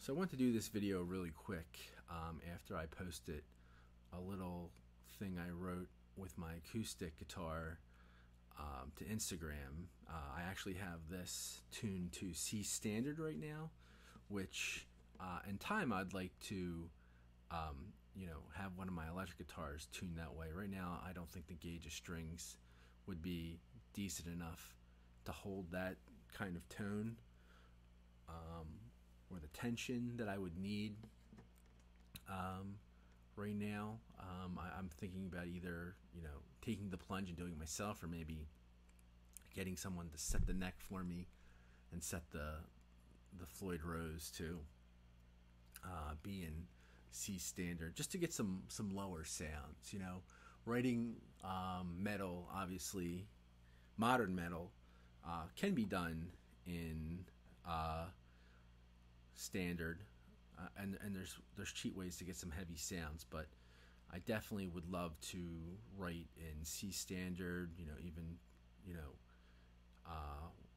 So I want to do this video really quick after I posted a little thing I wrote with my acoustic guitar to Instagram. I actually have this tuned to C standard right now, which in time I'd like to have one of my electric guitars tuned that way. Right now I don't think the gauge of strings would be decent enough to hold that kind of tone or the tension that I would need right now. I'm thinking about either taking the plunge and doing it myself, or maybe getting someone to set the neck for me and set the Floyd Rose to be in C standard, just to get some lower sounds. Writing metal, obviously modern metal, can be done in standard, and there's cheat ways to get some heavy sounds, but I definitely would love to write in C standard.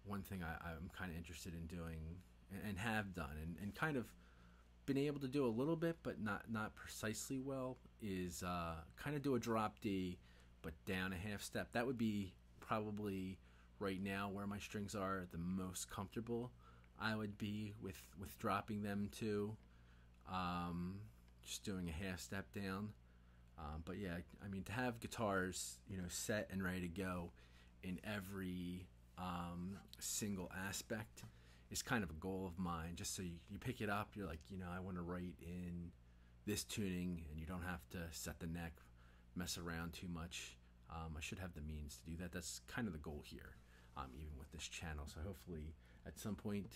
One thing I'm kind of interested in doing and have done and kind of been able to do a little bit, but not precisely well, is kind of do a drop D, but down a half step. That would be probably right now where my strings are the most comfortable I would be with dropping them to just doing a half step down. But yeah, I mean, to have guitars set and ready to go in every single aspect is kind of a goal of mine. Just so you pick it up, you're like, I want to write in this tuning, and you don't have to set the neck, mess around too much. I should have the means to do that. That's kind of the goal here, even with this channel. So hopefully at some point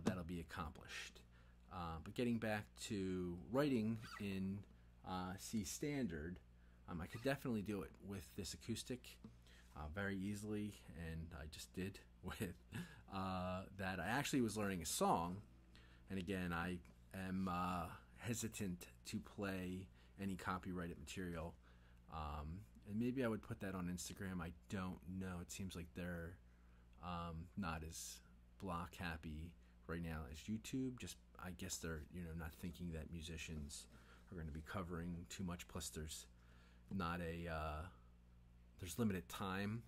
that'll be accomplished. But getting back to writing in C standard, I could definitely do it with this acoustic very easily, and I just did with that. I actually was learning a song, and again, I am hesitant to play any copyrighted material, and maybe I would put that on Instagram. I don't know. It seems like they're not as block happy right now as YouTube. Just, I guess they're not thinking that musicians are going to be covering too much. Plus, there's not there's limited time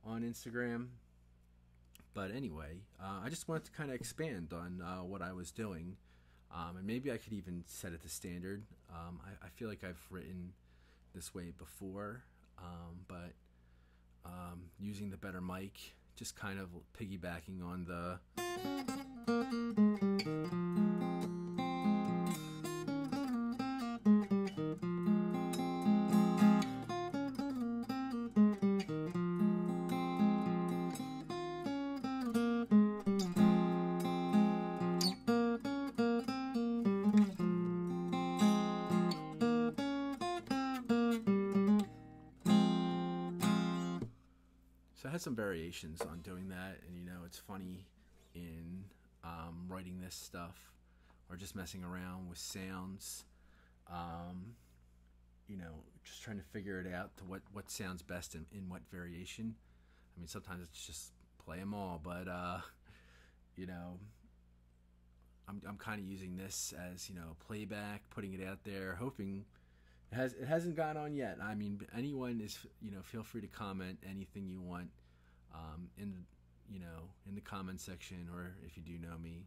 on Instagram. But anyway, I just wanted to kind of expand on what I was doing, and maybe I could even set it to standard. I feel like I've written this way before, but using the better mic, just kind of piggybacking on the So I had some variations on doing that, and it's funny in writing this stuff or just messing around with sounds, just trying to figure it out to what sounds best in what variation. I mean, sometimes it's just play them all, but I'm kind of using this as playback, putting it out there, hoping it hasn't gone on yet. I mean, anyone is feel free to comment anything you want in the comment section, or if you do know me,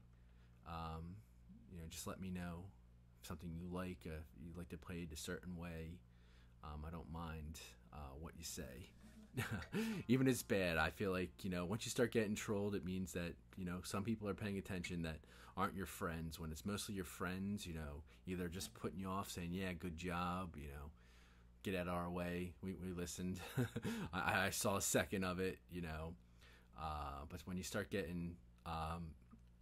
just let me know something you like. If you'd like to play it a certain way, I don't mind what you say. Even if it's bad, I feel like once you start getting trolled, it means that some people are paying attention that aren't your friends. When it's mostly your friends, either just putting you off, saying, yeah, good job, get out of our way, we listened. I saw a second of it, but when you start getting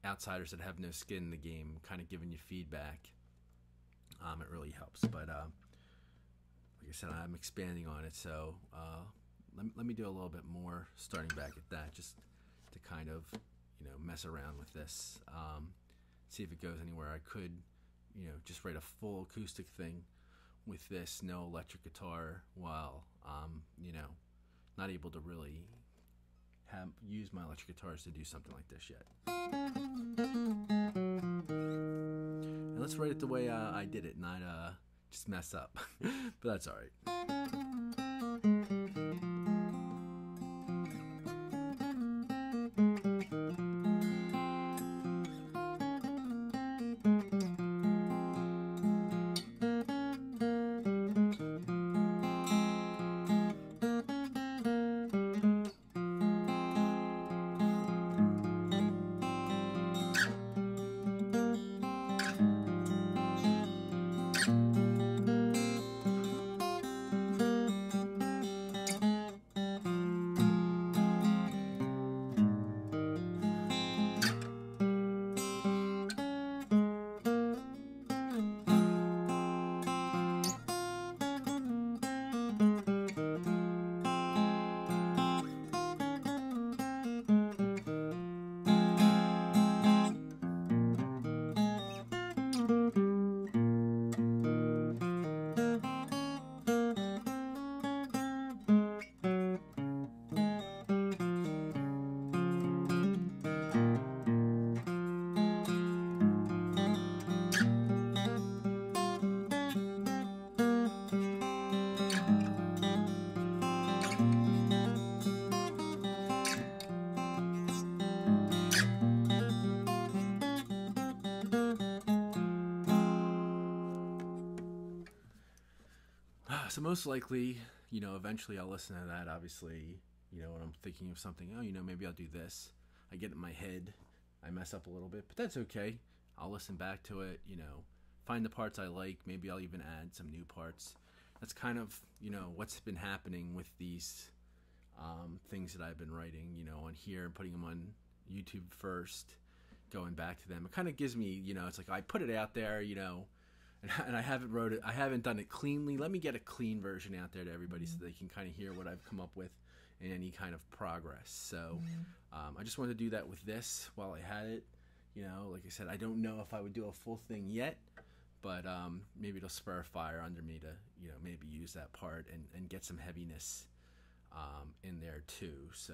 outsiders that have no skin in the game kind of giving you feedback, it really helps. But like I said, I'm expanding on it, so let me do a little bit more starting back at that, just to kind of mess around with this, see if it goes anywhere. I could just write a full acoustic thing with this, no electric guitar, while not able to really use my electric guitars to do something like this yet. let's write it the way I did it, not just mess up. But that's all right. So most likely, eventually I'll listen to that, obviously, when I'm thinking of something, maybe I'll do this. I get it in my head. I mess up a little bit, but that's okay. I'll listen back to it, find the parts I like. Maybe I'll even add some new parts. That's kind of, what's been happening with these things that I've been writing, on here, putting them on YouTube first, going back to them. It kind of gives me, it's like I put it out there, and I haven't done it cleanly. Let me get a clean version out there to everybody so they can kind of hear what I've come up with and any kind of progress. So I just wanted to do that with this while I had it. Like I said, I don't know if I would do a full thing yet, but maybe it'll spur a fire under me to, maybe use that part and get some heaviness in there too. So,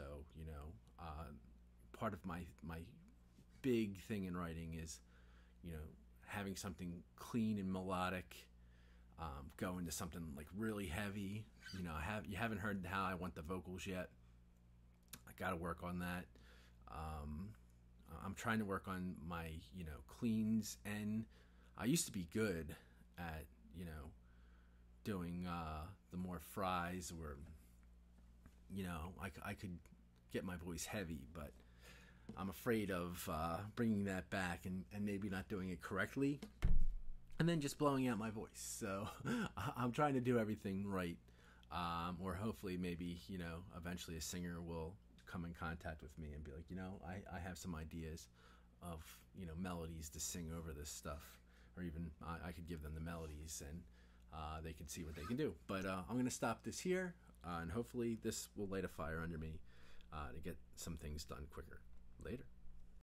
part of my big thing in writing is, having something clean and melodic, go into something like really heavy. You haven't heard how I want the vocals yet. I got to work on that. I'm trying to work on my, cleans, and I used to be good at, doing the more fries where, I could get my voice heavy, but I'm afraid of bringing that back and maybe not doing it correctly and then just blowing out my voice. So I'm trying to do everything right, or hopefully maybe, eventually a singer will come in contact with me and be like, I have some ideas of, melodies to sing over this stuff, or even I could give them the melodies and they can see what they can do. But I'm going to stop this here, and hopefully this will light a fire under me to get some things done quicker. Later.